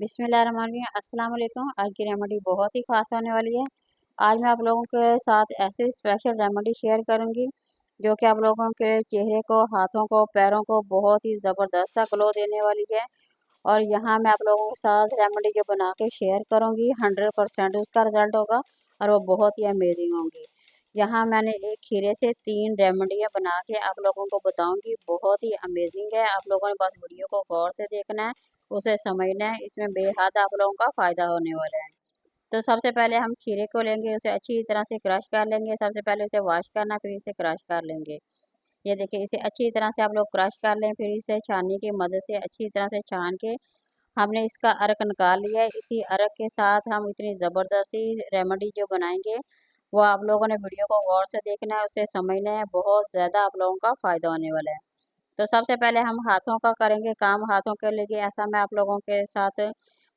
बिस्मिल्लाहिर्रहमानिर्रहीम। अस्सलाम वालेकुम। आज की रेमेडी बहुत ही ख़ास होने वाली है। आज मैं आप लोगों के साथ ऐसे स्पेशल रेमेडी शेयर करूंगी जो कि आप लोगों के चेहरे को, हाथों को, पैरों को बहुत ही ज़बरदस्त सा ग्लो देने वाली है। और यहाँ मैं आप लोगों के साथ रेमेडी जो बना के शेयर करूंगी 100% उसका रिजल्ट होगा और वो बहुत ही अमेजिंग होंगी। यहाँ मैंने एक खीरे से 3 रेमेडियाँ बना के आप लोगों को बताऊंगी, बहुत ही अमेजिंग है। आप लोगों ने बस वीडियो को गौर से देखना है, उसे समझना है, इसमें बेहद आप लोगों का फ़ायदा होने वाला है। तो सबसे पहले हम खीरे को लेंगे, उसे अच्छी तरह से क्रश कर लेंगे। सबसे पहले उसे वॉश करना, फिर इसे क्रश कर लेंगे। ये देखिए, इसे अच्छी तरह से आप लोग क्रश कर लें, फिर इसे छाननी की मदद से अच्छी तरह से छान के हमने इसका अर्क निकाल लिया है। इसी अर्क के साथ हम इतनी ज़बरदस्ती रेमेडी जो बनाएंगे वो आप लोगों ने वीडियो को गौर से देखना है, उसे समझना है, बहुत ज़्यादा आप लोगों का फ़ायदा होने वाला है। तो सबसे पहले हम हाथों का करेंगे काम। हाथों के लिए ऐसा मैं आप लोगों के साथ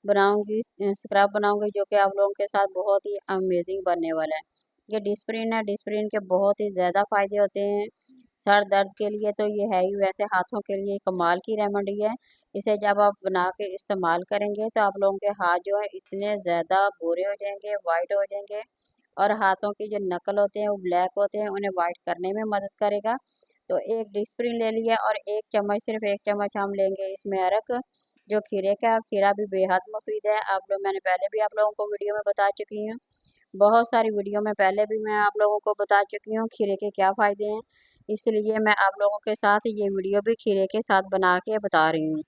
बनाऊंगी, स्क्रब बनाऊंगी जो कि आप लोगों के साथ बहुत ही अमेजिंग बनने वाला है। ये डिस्प्रिन है, डिस्प्रिन के बहुत ही ज़्यादा फायदे होते हैं सर दर्द के लिए, तो ये है ही। वैसे हाथों के लिए कमाल की रेमेडी है। इसे जब आप बना के इस्तेमाल करेंगे तो आप लोगों के हाथ जो है इतने ज़्यादा गोरे हो जाएंगे, वाइट हो जाएंगे, और हाथों की जो नकल होते हैं वो ब्लैक होते हैं, उन्हें वाइट करने में मदद करेगा। तो एक डिस्प्रिन ले लिया और एक चम्मच, सिर्फ एक चम्मच हम लेंगे इसमें अरक, जो खीरे का। खीरा भी बेहद मुफीद है। आप लोग, मैंने पहले भी आप लोगों को वीडियो में बता चुकी हूँ, बहुत सारी वीडियो में पहले भी मैं आप लोगों को बता चुकी हूँ खीरे के क्या फ़ायदे हैं। इसलिए मैं आप लोगों के साथ ये वीडियो भी खीरे के साथ बना के बता रही हूँ।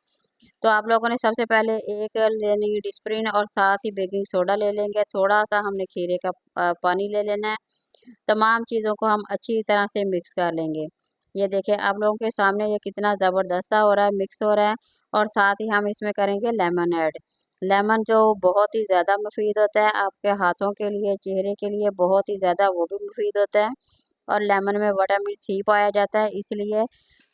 तो आप लोगों ने सबसे पहले एक लेनी डिस्प्रिन और साथ ही बेकिंग सोडा ले लेंगे। थोड़ा सा हमने खीरे का पानी ले लेना है। तमाम चीज़ों को हम अच्छी तरह से मिक्स कर लेंगे। ये देखिए, आप लोगों के सामने ये कितना ज़बरदस्त सा हो रहा है, मिक्स हो रहा है। और साथ ही हम इसमें करेंगे लेमन ऐड। लेमन जो बहुत ही ज़्यादा मुफीद होता है आपके हाथों के लिए, चेहरे के लिए बहुत ही ज़्यादा वो भी मुफीद होता है। और लेमन में विटामिन सी पाया जाता है, इसलिए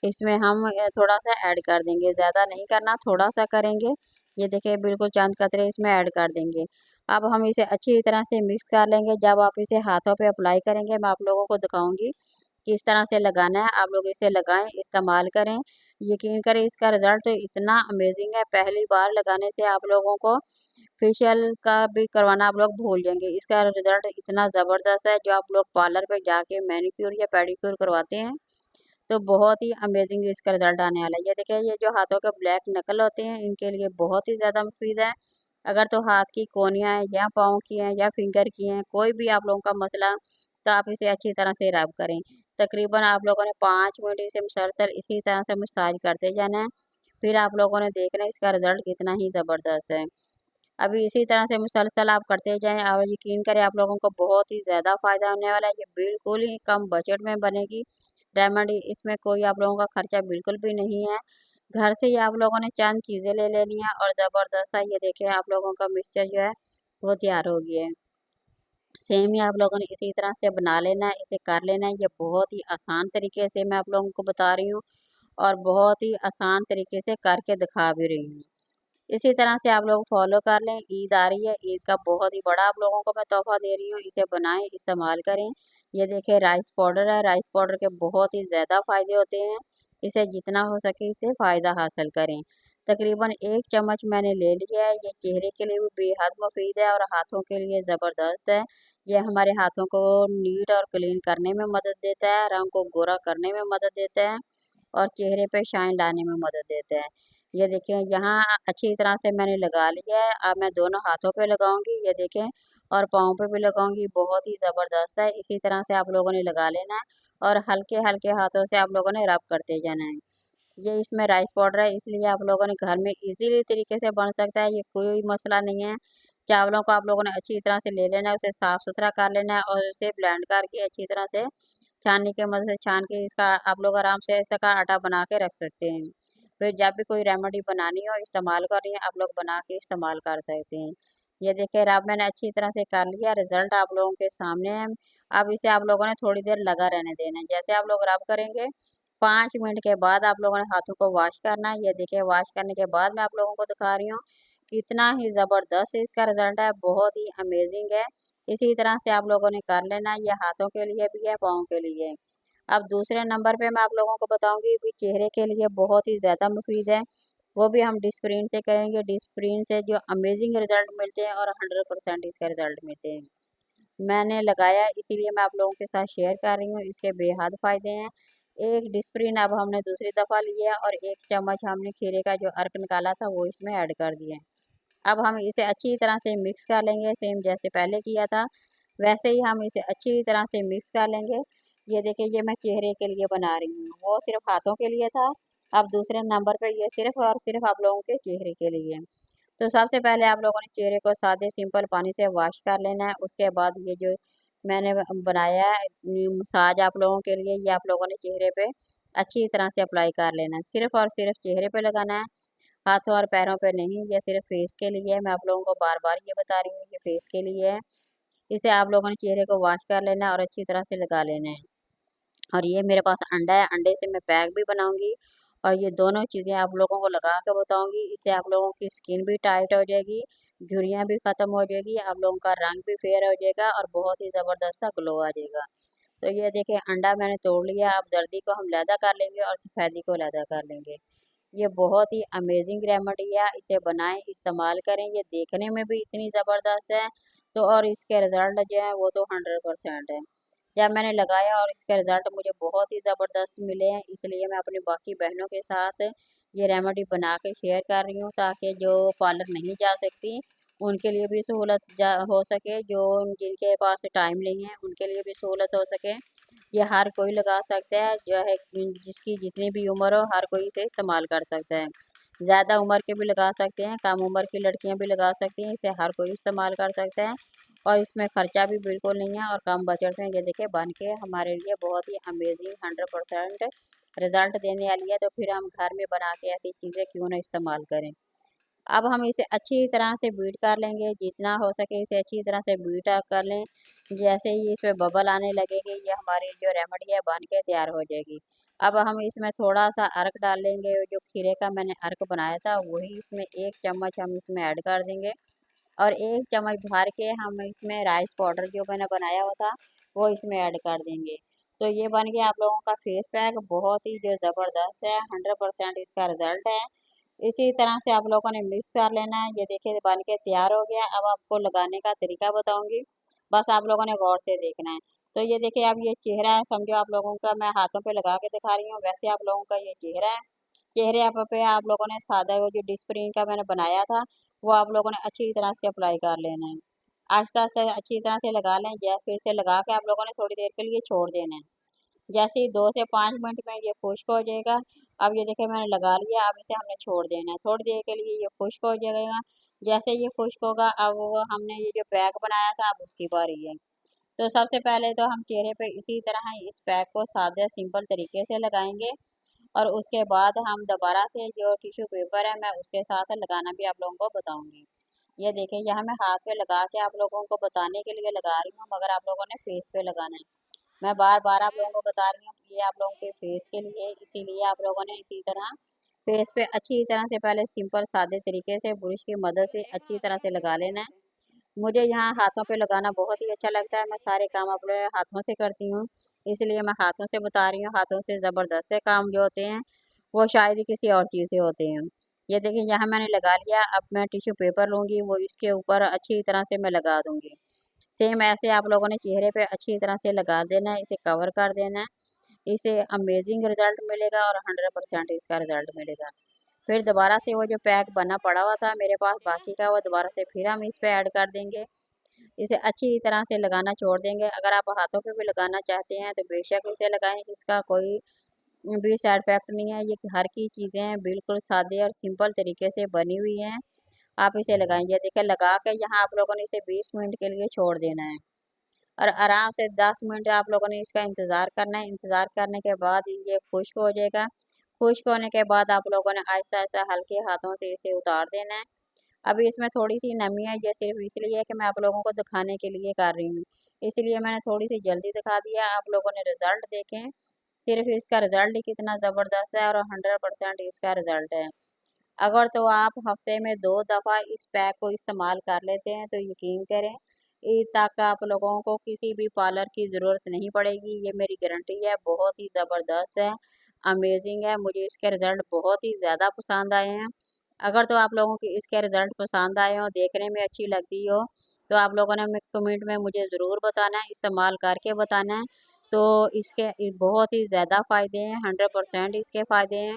इसमें हम थोड़ा सा ऐड कर देंगे, ज़्यादा नहीं करना, थोड़ा सा करेंगे। ये देखिए, बिल्कुल चंद कतरे इसमें ऐड कर देंगे। अब हम इसे अच्छी तरह से मिक्स कर लेंगे। जब आप इसे हाथों पे अप्लाई करेंगे, मैं आप लोगों को दिखाऊंगी किस तरह से लगाना है। आप लोग इसे लगाएं, इस्तेमाल करें। यकीन करें, इसका रिज़ल्ट इतना अमेजिंग है, पहली बार लगाने से आप लोगों को फेशियल का भी करवाना आप लोग भूल जाएंगे। इसका रिज़ल्ट इतना ज़बरदस्त है, जो आप लोग पार्लर पे जाके मैनीक्योर या पेडिक्योर करवाते हैं तो बहुत ही अमेजिंग इसका रिजल्ट आने वाला है। ये देखिए, ये जो हाथों के ब्लैक नकल होते हैं इनके लिए बहुत ही ज़्यादा मुफीद है। अगर तो हाथ की कोहनियाँ हैं या पाँव की हैं या फिंगर की हैं, कोई भी आप लोगों का मसला, तो आप इसे अच्छी तरह से रब करें। तकरीबन आप लोगों ने 5 मिनट इसे मुसलसल इसी तरह से मसाज करते जाना है। फिर आप लोगों ने देखना है इसका रिजल्ट कितना ही ज़बरदस्त है। अभी इसी तरह से मुसलसल आप करते जाएँ और यकीन करें, आप लोगों को बहुत ही ज़्यादा फ़ायदा होने वाला है। ये बिल्कुल ही कम बजट में बनेगी रेमेडी। इसमें कोई आप लोगों का खर्चा बिल्कुल भी नहीं है। घर से ही आप लोगों ने चंद चीज़ें ले लेनी है और ज़बरदस्त सा ये देखिए आप लोगों का मिक्सचर जो है वो तैयार हो गया है। सेम ही आप लोगों ने इसी तरह से बना लेना है, इसे कर लेना है। ये बहुत ही आसान तरीके से मैं आप लोगों को बता रही हूँ और बहुत ही आसान तरीके से करके दिखा भी रही हूँ। इसी तरह से आप लोग फॉलो कर लें। ईद आ रही है, ईद का बहुत ही बड़ा आप लोगों को मैं तोहफ़ा दे रही हूँ। इसे बनाएं, इस्तेमाल करें। ये देखिए, राइस पाउडर है। राइस पाउडर के बहुत ही ज़्यादा फ़ायदे होते हैं। इसे जितना हो सके इससे फ़ायदा हासिल करें। तकरीबन 1 चम्मच मैंने ले लिया है। ये चेहरे के लिए भी बेहद मुफीद है और हाथों के लिए ज़बरदस्त है। ये हमारे हाथों को नीट और क्लीन करने में मदद देता है, रंग को गोरा करने में मदद देता है और चेहरे पे शाइन लाने में मदद देता है। ये देखें, यहाँ अच्छी तरह से मैंने लगा लिया है। अब मैं दोनों हाथों पे लगाऊंगी, ये देखें, और पाँव पे भी लगाऊंगी। बहुत ही ज़बरदस्त है। इसी तरह से आप लोगों ने लगा लेना है और हल्के हल्के हाथों से आप लोगों ने रब करते जाना है। ये इसमें राइस पाउडर है, इसलिए आप लोगों ने घर में इजीली तरीके से बन सकता है, ये कोई मसला नहीं है। चावलों को आप लोगों ने अच्छी तरह से ले लेना है, उसे साफ़ सुथरा कर लेना है और उसे ब्लेंड करके अच्छी तरह से छाननी की मदद से छान के इसका आप लोग आराम से इसका आटा बना के रख सकते हैं। फिर जब भी कोई रेमेडी बनानी हो, इस्तेमाल करनी है, आप लोग बना के इस्तेमाल कर सकते हैं। ये देखिए, रब मैंने अच्छी तरह से कर लिया, रिजल्ट आप लोगों के सामने है। अब इसे आप लोगों ने थोड़ी देर लगा रहने देना है। जैसे आप लोग रब करेंगे, 5 मिनट के बाद आप लोगों ने हाथों को वॉश करना है। ये देखिए, वॉश करने के बाद मैं आप लोगों को दिखा रही हूँ कितना ही ज़बरदस्त इसका रिजल्ट है, बहुत ही अमेजिंग है। इसी तरह से आप लोगों ने कर लेना है। ये हाथों के लिए भी है, पाँव के लिए है। अब दूसरे नंबर पे मैं आप लोगों को बताऊंगी भी चेहरे के लिए बहुत ही ज़्यादा मुफीद है। वो भी हम डिस्प्रिन से करेंगे। डिस्प्रिन से जो अमेजिंग रिजल्ट मिलते हैं और 100% इसका रिजल्ट मिलते हैं। मैंने लगाया इसीलिए मैं आप लोगों के साथ शेयर कर रही हूँ। इसके बेहद फ़ायदे हैं। एक डिस्प्रिन अब हमने दूसरी दफ़ा लिया और 1 चम्मच हमने खीरे का जो अर्क निकाला था वो इसमें ऐड कर दिया है। अब हम इसे अच्छी तरह से मिक्स कर लेंगे, सेम जैसे पहले किया था वैसे ही हम इसे अच्छी तरह से मिक्स कर लेंगे। ये देखिए, ये मैं चेहरे के लिए बना रही हूँ, वो सिर्फ हाथों के लिए था। अब दूसरे नंबर पे ये सिर्फ और सिर्फ आप लोगों के चेहरे के लिए है। तो सबसे पहले आप लोगों ने चेहरे को सादे सिंपल पानी से वॉश कर लेना है। उसके बाद ये जो मैंने बनाया है मसाज आप लोगों के लिए, ये आप लोगों ने चेहरे पे अच्छी तरह से अप्लाई कर लेना है। सिर्फ और सिर्फ चेहरे पे लगाना है, हाथों और पैरों पे नहीं। ये सिर्फ फेस के लिए है। मैं आप लोगों को बार बार ये बता रही हूँ, ये फेस के लिए है। इसे आप लोगों ने चेहरे को वॉश कर लेना है और अच्छी तरह से लगा लेना है। और ये मेरे पास अंडा है, अंडे से मैं पैक भी बनाऊंगी और ये दोनों चीज़ें आप लोगों को लगा के बताऊंगी। इससे आप लोगों की स्किन भी टाइट हो जाएगी, झुर्रियाँ भी ख़त्म हो जाएगी, आप लोगों का रंग भी फेयर हो जाएगा और बहुत ही ज़बरदस्त सा ग्लो आ जाएगा। तो ये देखिए, अंडा मैंने तोड़ लिया। अब जर्दी को हम लैदा कर लेंगे और सफ़ेदी को लैदा कर लेंगे। ये बहुत ही अमेजिंग रेमेडी है। इसे बनाएं, इस्तेमाल करें। ये देखने में भी इतनी ज़बरदस्त है तो और इसके रिज़ल्ट जो है वो तो 100% है। जब मैंने लगाया और इसके रिज़ल्ट मुझे बहुत ही ज़बरदस्त मिले हैं, इसलिए मैं अपनी बाकी बहनों के साथ ये रेमेडी बना के शेयर कर रही हूँ ताकि जो पार्लर नहीं जा सकती उनके लिए भी सहूलत हो सके, जो जिनके पास टाइम नहीं है उनके लिए भी सहूलत हो सके। ये हर कोई लगा सकता है, जो है जिसकी जितनी भी उम्र हो हर कोई इसे इस्तेमाल कर सकता है। ज़्यादा उम्र के भी लगा सकते हैं, कम उम्र की लड़कियां भी लगा सकती हैं। इसे हर कोई इस्तेमाल कर सकता है और इसमें खर्चा भी बिल्कुल नहीं है और कम बजट में ये देखिए बन के हमारे लिए बहुत ही अमेजिंग 100% रिजल्ट देने वाली है। तो फिर हम घर में बना के ऐसी चीज़ें क्यों ना इस्तेमाल करें। अब हम इसे अच्छी तरह से बीट कर लेंगे, जितना हो सके इसे अच्छी तरह से बीट कर लें। जैसे ही इसमें बबल आने लगेगी ये हमारी जो रेमेडी है बन के तैयार हो जाएगी। अब हम इसमें थोड़ा सा अर्क डाल लेंगे, जो खीरे का मैंने अर्क बनाया था वही इसमें 1 चम्मच हम इसमें ऐड कर देंगे और 1 चम्मच भर के हम इसमें राइस पाउडर जो मैंने बनाया हुआ था वो इसमें ऐड कर देंगे। तो ये बन गया आप लोगों का फेस पैक, बहुत ही जो ज़बरदस्त है, 100% इसका रिजल्ट है। इसी तरह से आप लोगों ने मिक्स कर लेना है। ये देखिए बन के तैयार हो गया। अब आपको लगाने का तरीका बताऊंगी, बस आप लोगों ने गौर से देखना है। तो ये देखिए, अब ये चेहरा है, समझो आप लोगों का मैं हाथों पे लगा के दिखा रही हूँ, वैसे आप लोगों का ये चेहरा है। चेहरे पे आप लोगों ने सादा वो जो डिस्प्रिन का मैंने बनाया था वो आप लोगों ने अच्छी तरह से अप्लाई कर लेना है। आहिस्ता आहिस्ता अच्छी तरह से लगा लें। फिर से लगा के आप लोगों ने थोड़ी देर के लिए छोड़ देना है। जैसे ही 2 से 5 मिनट में ये खुश्क हो जाएगा। अब ये देखिए मैंने लगा लिया, अब इसे हमने छोड़ देना है थोड़ी देर के लिए, ये खुश्क हो जाएगा। जैसे ये खुश्क होगा अब वो हमने ये जो पैक बनाया था अब उसकी बारी है। तो सबसे पहले तो हम चेहरे पे इसी तरह इस पैक को सादे सिंपल तरीके से लगाएंगे और उसके बाद हम दोबारा से जो टिश्यू पेपर है मैं उसके साथ लगाना भी आप लोगों को बताऊंगी। ये देखिए, यहाँ मैं हाथ पे लगा के आप लोगों को बताने के लिए लगा रही हूँ, मगर आप लोगों ने फेस पे लगाना है। मैं बार बार आप लोगों को बता रही हूँ कि ये आप लोगों के फेस के लिए, इसीलिए आप लोगों ने इसी तरह फेस पे अच्छी तरह से पहले सिंपल सादे तरीके से ब्रश की मदद से अच्छी तरह से लगा लेना है। मुझे यहाँ हाथों पे लगाना बहुत ही अच्छा लगता है। मैं सारे काम अपने हाथों से करती हूँ, इसलिए मैं हाथों से बता रही हूँ। हाथों से ज़बरदस्त से काम जो होते हैं वो शायद ही किसी और चीज़ से होते हैं। ये देखिए, यहाँ मैंने लगा लिया। अब मैं टिश्यू पेपर लूँगी, वो इसके ऊपर अच्छी तरह से मैं लगा दूँगी। सेम ऐसे आप लोगों ने चेहरे पे अच्छी तरह से लगा देना है, इसे कवर कर देना है। इसे अमेजिंग रिजल्ट मिलेगा और 100% इसका रिजल्ट मिलेगा। फिर दोबारा से वो जो पैक बना पड़ा हुआ था मेरे पास बाकी का, वो दोबारा से फिर हम इस पे ऐड कर देंगे। इसे अच्छी तरह से लगाना छोड़ देंगे। अगर आप हाथों पे भी लगाना चाहते हैं तो बेशक इसे लगाएं, इसका कोई भी साइड इफेक्ट नहीं है। ये घर की चीज़ें बिल्कुल सादे और सिंपल तरीके से बनी हुई हैं। आप इसे लगाएं। ये देखिए, लगा के यहाँ आप लोगों ने इसे 20 मिनट के लिए छोड़ देना है और आराम से 10 मिनट आप लोगों ने इसका इंतज़ार करना है। इंतज़ार करने के बाद ये खुश्क हो जाएगा। खुश्क होने के बाद आप लोगों ने आहिस्ता आहिस्ता हल्के हाथों से इसे उतार देना है। अभी इसमें थोड़ी सी नमी है, ये सिर्फ इसलिए है कि मैं आप लोगों को दिखाने के लिए कर रही हूँ, इसलिए मैंने थोड़ी सी जल्दी दिखा दिया। आप लोगों ने रिजल्ट देखें, सिर्फ इसका रिजल्ट ही कितना ज़बरदस्त है और 100% इसका रिजल्ट है। अगर तो आप हफ्ते में 2 दफ़ा इस पैक को इस्तेमाल कर लेते हैं तो यकीन करें ईद तक आप लोगों को किसी भी पार्लर की ज़रूरत नहीं पड़ेगी। ये मेरी गारंटी है, बहुत ही ज़बरदस्त है, अमेजिंग है। मुझे इसके रिज़ल्ट बहुत ही ज़्यादा पसंद आए हैं। अगर तो आप लोगों की इसके रिज़ल्ट पसंद आए हो, देखने में अच्छी लगती हो, तो आप लोगों ने कमेंट में मुझे ज़रूर बताना है, इस्तेमाल करके बताना है। तो इसके बहुत ही ज़्यादा फ़ायदे हैं, 100% इसके फ़ायदे हैं।